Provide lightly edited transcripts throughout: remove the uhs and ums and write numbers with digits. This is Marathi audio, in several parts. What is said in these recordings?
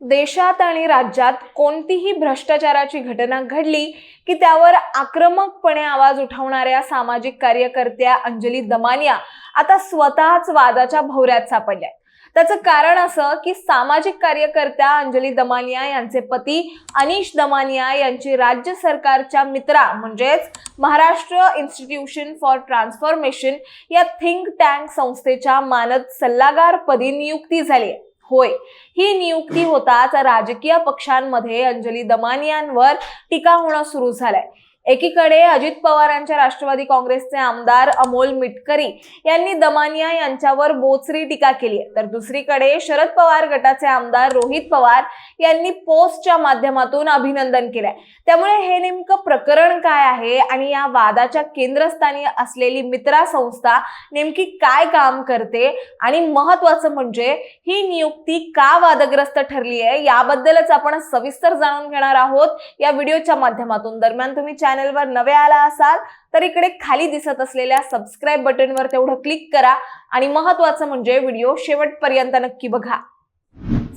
देशात आणि राज्यात कोणतीही भ्रष्टाचाराची घटना घडली की त्यावर आक्रमकपणे आवाज उठवणाऱ्या सामाजिक कार्यकर्त्या अंजली दमानिया आता स्वतःच वादाच्या भोवऱ्यात सापडल्या। त्याचं कारण असं की सामाजिक कार्यकर्त्या अंजली दमानिया यांचे पती अनीश दमानिया यांची राज्य सरकारच्या मित्रा म्हणजेच महाराष्ट्र इन्स्टिट्यूशन फॉर ट्रान्सफॉर्मेशन या थिंक टँक संस्थेच्या मानद सल्लागारपदी नियुक्ती झाली आहे। होय, ही नियुक्ती होताच राजकीय पक्षांमध्ये अंजली दमानियांवर टीका होणं सुरू झालंय। एकीकडे अजित पवार यांच्या राष्ट्रवादी काँग्रेसचे आमदार अमोल मिटकरी यांनी दमानिया यांच्यावर बोचरी टीका केली आहे, तर दुसरीकडे शरद पवार गटाचे आमदार रोहित पवार यांनी पोस्टच्या माध्यमातून अभिनंदन केलंय। त्यामुळे हे नेमकं प्रकरण काय आहे आणि या वादाच्या केंद्रस्थानी असलेली मित्रा संस्था नेमकी काय काम करते आणि महत्त्वाचं म्हणजे ही नियुक्ती का वादग्रस्त ठरली आहे याबद्दलच आपण सविस्तर जाणून घेणार आहोत या व्हिडिओच्या माध्यमातून। दरम्यान तुम्ही चॅनलवर नवे आला असाल तर इकडे खाली दिसत असलेल्या सबस्क्राइब बटनवर तेवढं क्लिक करा आणि महत्त्वाचं म्हणजे व्हिडिओ शेवटपर्यंत नक्की बघा।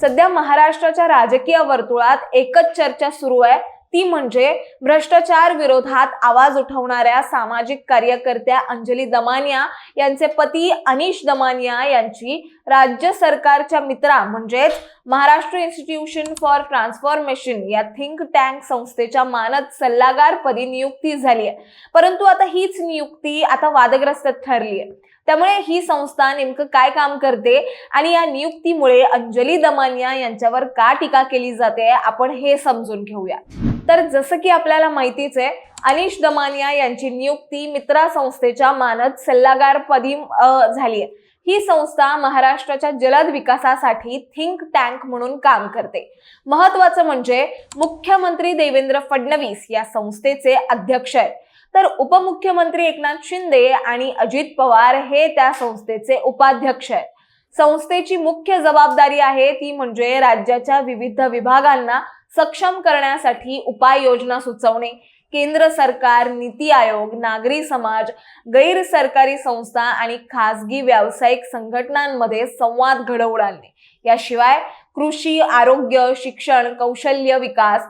सध्या महाराष्ट्राच्या राजकीय वर्तुळात एकच चर्चा सुरू आहे, ती म्हणजे भ्रष्टाचार विरोधात आवाज उठवणाऱ्या सामाजिक कार्यकर्त्या अंजली दमानिया यांचे पती अनीश दमानिया यांची राज्य सरकारच्या मित्रा म्हणजेच महाराष्ट्र इन्स्टिट्यूशन फॉर ट्रान्सफॉर्मेशन या थिंक टँक संस्थेच्या मानद सल्लागारपदी नियुक्ती झाली आहे। परंतु आता हीच नियुक्ती आता वादग्रस्त ठरली आहे। त्यामुळे ही संस्था नेमकं काय काम करते आणि या नियुक्तीमुळे अंजली दमानिया यांच्यावर का टीका केली जाते आपण हे समजून घेऊया। तर जसं की आपल्याला माहितीच आहे, अनीश दमानिया यांची नियुक्ती मित्रा संस्थेच्या मानद सल्लागारपदी झाली आहे। ही संस्था महाराष्ट्राच्या जलद विकासासाठी थिंक टँक म्हणून काम करते। महत्त्वाचं म्हणजे मुख्यमंत्री देवेंद्र फडणवीस या संस्थेचे अध्यक्ष आहेत, तर उपमुख्यमंत्री एकनाथ शिंदे आणि अजित पवार हे त्या संस्थेचे उपाध्यक्ष आहेत। संस्थेची मुख्य जबाबदारी आहे ती म्हणजे राज्याच्या विविध विभागांना सक्षम करण्यासाठी उपाययोजना सुचवणे, केंद्र सरकार, नीती आयोग, नागरी समाज, गैर सरकारी संस्था आणि खासगी व्यावसायिक संघटनांमध्ये संवाद घडवून आणणे। याशिवाय कृषी, आरोग्य, शिक्षण, कौशल्य विकास,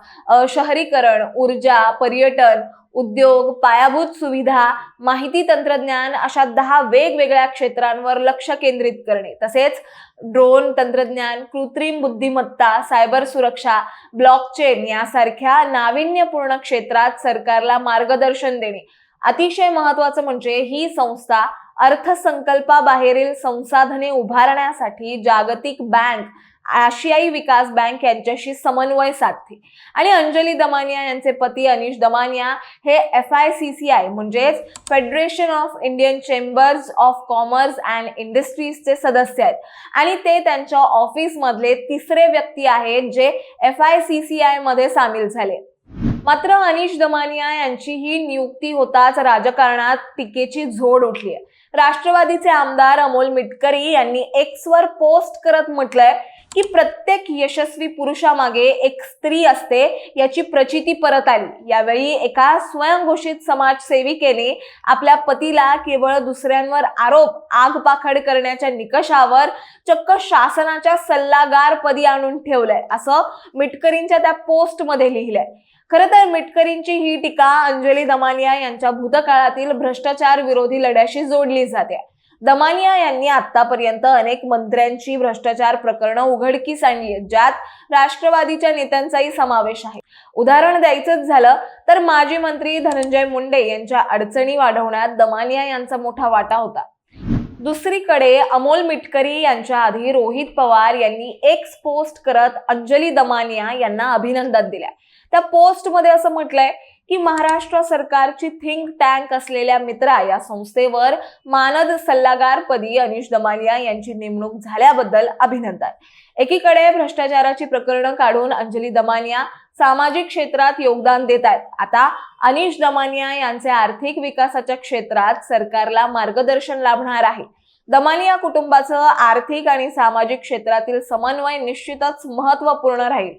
शहरीकरण, ऊर्जा, पर्यटन, उद्योग, पायाभूत सुविधा, माहिती तंत्रज्ञान अशा 10 वेगवेगळ्या क्षेत्रांवर लक्ष केंद्रित करणे, तसेच ड्रोन तंत्रज्ञान, कृत्रिम बुद्धिमत्ता, सायबर सुरक्षा, ब्लॉकचेन यासारख्या नाविन्यपूर्ण क्षेत्रात सरकारला मार्गदर्शन देणे। अतिशय महत्त्वाचं म्हणजे ही संस्था अर्थसंकल्पाबाहेरील संसाधने उभारण्यासाठी जागतिक बँक, आशियाई विकास बँक यांच्याशी समन्वय साधते। आणि अंजली दमानिया यांचे पती अनीश दमानिया हे FICCI म्हणजेच federation of Indian chambers of commerce and इंडस्ट्रीजचे सदस्य आहेत आणि ते त्यांच्या ऑफिस मधले तिसरे व्यक्ती आहेत जे FICCI मध्ये सामील झाले। मात्र अनीश दमानिया यांची ही नियुक्ती होताच राजकारणात टीकेची झोड उठली आहे। राष्ट्रवादीचे आमदार अमोल मिटकरी यांनी X वर पोस्ट करत म्हटलंय की प्रत्येक यशस्वी पुरुषामागे एक स्त्री असते याची प्रचिती परत आली। यावेळी एका स्वयंघोषित समाजसेविकेने आपल्या पतीला केवळ दुसऱ्यांवर आरोप आगपाखड करण्याच्या निकषावर चक्क शासनाच्या सल्लागारपदी आणून ठेवलंय असं मिटकरींच्या त्या पोस्टमध्ये लिहिलंय। खरं तर मिटकरींची ही टीका अंजली दमानिया यांच्या भूतकाळातील भ्रष्टाचार विरोधी लढ्याशी जोडली जाते। दमानिया यांनी आतापर्यंत अनेक मंत्र्यांची भ्रष्टाचार प्रकरणं उघडकीस आणली आहेत, ज्यात राष्ट्रवादीच्या नेत्यांचाही समावेश आहे। उदाहरण द्यायचंच झालं तर माजी मंत्री धनंजय मुंडे यांच्या अडचणी वाढवण्यात दमानिया यांचा मोठा वाटा होता। दुसरीकडे अमोल मिटकरी यांच्या आधी रोहित पवार यांनी X पोस्ट करत अंजली दमानिया यांना अभिनंदन दिले। त्या पोस्टमध्ये असं म्हटलंय की महाराष्ट्र सरकारची थिंक टँक असलेल्या मित्रा या संस्थेवर मानद सल्लागारपदी अनीश दमानिया यांची नेमणूक झाल्याबद्दल अभिनंदन। एकीकडे भ्रष्टाचाराची प्रकरणं काढून अंजली दमानिया सामाजिक क्षेत्रात योगदान देत आहेत, आता अनीश दमानिया यांचे आर्थिक विकासाच्या क्षेत्रात सरकारला मार्गदर्शन लाभणार आहे। दमानिया कुटुंबाचं आर्थिक आणि सामाजिक क्षेत्रातील समन्वय निश्चितच महत्त्वपूर्ण राहील।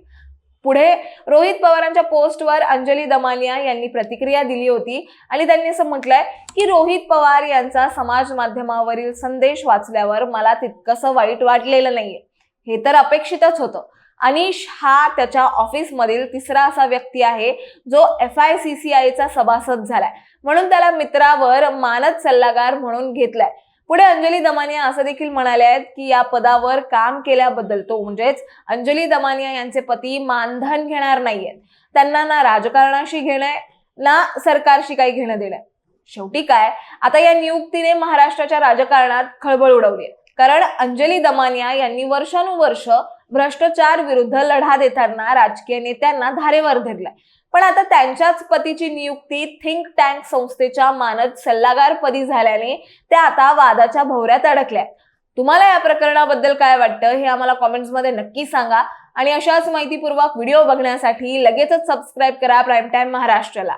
पुढे रोहित पवारांच्या पोस्टवर अंजली दमानिया यांनी प्रतिक्रिया दिली होती आणि त्यांनी असं म्हटलंय की रोहित पवार यांचा समाज माध्यमावरील संदेश वाचल्यावर मला तितकंसं वाईट वाटलेलं नाहीये, हे तर अपेक्षितच होतं। अनिश हा त्याच्या ऑफिसमधील तिसरा असा व्यक्ती आहे जो FICCIचा सभासद झालाय, म्हणून त्याला मित्रावर मानद सल्लागार म्हणून घेतलाय. पुढे अंजली दमानिया असं देखील म्हणाले आहेत की या पदावर काम केल्याबद्दल तो म्हणजेच अंजली दमानिया यांचे पती मानधन घेणार नाहीयेत. त्यांना ना राजकारणाशी घेणं ना सरकारशी काही घेणं देणं. शेवटी काय, आता या नियुक्तीने महाराष्ट्राच्या राजकारणात खळबळ उडवली आहे. कारण अंजली दमानिया यांनी वर्षानुवर्ष भ्रष्टाचार विरुद्ध लढा देताना राजकीय नेत्यांना धारेवर धरलाय. पण आता त्यांच्याच पतीची नियुक्ती थिंक टँक संस्थेच्या मानद सल्लागारपदी झाल्याने त्या आता वादाच्या भोवऱ्यात अडकल्या. तुम्हाला या प्रकरणाबद्दल काय वाटतं हे आम्हाला कॉमेंट्समध्ये नक्की सांगा आणि अशाच माहितीपूर्वक व्हिडिओ बघण्यासाठी लगेचच सबस्क्राईब करा प्राईम टाइम महाराष्ट्राला.